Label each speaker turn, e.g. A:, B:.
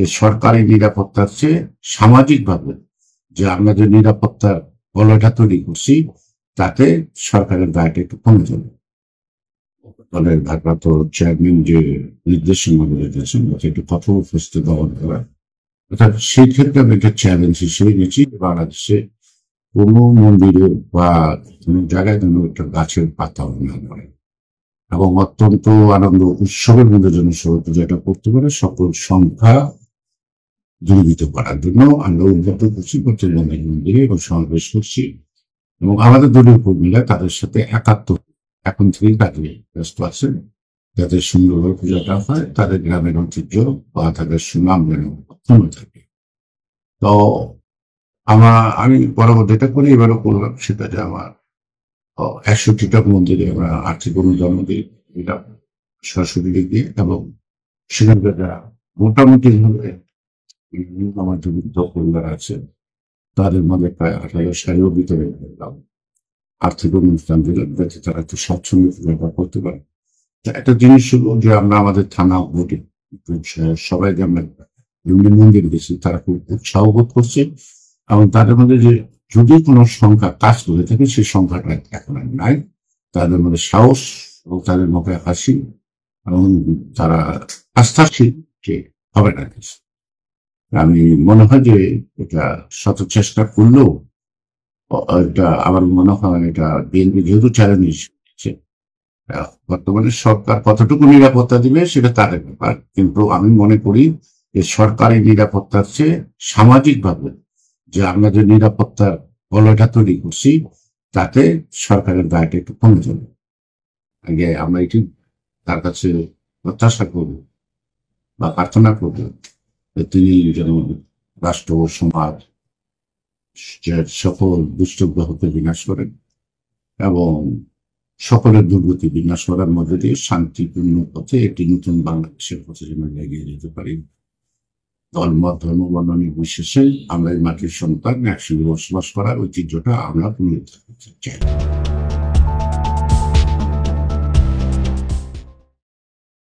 A: যে সরকারি নিরাপত্তার চেয়ে সামাজিকভাবে যে আমরা যে নিরাপত্তার বলয়টা তৈরি করছি তাতে সরকারের দায়টা একটু কমে যাবে। দলের ভারপ্রাপ্ত চেয়ারম্যান যে নির্দেশনাগুলো দিয়েছেন একটু কঠোর হস্তে দমন করা, অর্থাৎ সেই ক্ষেত্রে আমি একটা চ্যালেঞ্জ হিসেবে নিয়েছি বাংলাদেশে কোনো মন্দিরে বা কোনো জায়গায় যেন একটা গাছের পাতা না পড়ে এবং অত্যন্ত আনন্দ উৎসবের মধ্যে যেন সবাই পূজাটা করতে পারে। সকল সংখ্যা দূরীভূত করার জন্য আমরা উদ্বুদ্ধ করছি প্রত্যেক মন্দিরে এবং সমাবেশ করছি এবং আমাদের দলীয় কর্মীরা তাদের সাথে এখন থেকেই কাজে ব্যস্ত আছেন যাতে সুন্দরভাবে পূজাটা হয়, তাদের গ্রামের ঐতিহ্য বা তাদের সুনাম যেন অক্ষুণ্ণ থাকে। তো আমি পরবর্তী যেটা করে এবারও করলাম সেটা যে আমার 61টা মন্দিরে আমরা আর্থিক অনুদান দিই, এটা সরস্বতী দিক দিয়ে এবং সেখানকার যারা মোটামুটি ভাবে আমার যে বৃদ্ধ পরিবার আছে তাদের মধ্যে প্রায় 18,000 ভিতরে করলাম আর্থিক অনুষ্ঠান দিলাম যাতে তারা একটু স্বচ্ছন্দ ব্যবহার করতে পারে। একটা জিনিস হলো যে আমরা আমাদের থানা ভোটে সবাই যে আমরা বিভিন্ন মন্দির গেছি তারা খুব উৎসাহ বোধ করছে এবং তাদের মধ্যে যে যদি কোনো সংখ্যা কাজ করে থাকে সেই সংখ্যাটা এখন আর নাই। তাদের মধ্যে সাহস এবং তাদের মুখে হাসি এবং তারা আস্থাশীল যে হবে না কিছু। আমি মনে হয় যে এটা শত চেষ্টা করলেও এটা আমার মনে হয় এটা বিএনপি যেহেতু চ্যালেঞ্জ নিচ্ছে, বর্তমানে সরকার কতটুকু নিরাপত্তা দিবে সেটা তাদের ব্যাপার, কিন্তু আমি মনে করি যে সরকারি নিরাপত্তার চেয়ে সামাজিকভাবে যে আমরা যে নিরাপত্তার বলয়টা তৈরি করছি তাতে সরকারের দায়টা একটু কমে যাবে। আগে আমরা এটি তার কাছে প্রত্যাশা করব বা প্রার্থনা করব যে তিনি যেন রাষ্ট্র ও সমাজ সকল দুষ্টগ্রহকে বিনাশ করেন এবং সকলের দুর্গতি বিনাশ করার মধ্যে দিয়ে শান্তিপূর্ণ পথে একটি নতুন বাংলাদেশের পথে যেন এগিয়ে যেতে পারি। দলমত ধর্ম বর্ণ নির্বিশেষে আমরা এই মাটির সন্তান একসঙ্গে বসবাস করার ঐতিহ্যটা আমরা পুনরুদ্ধার করতে চাই।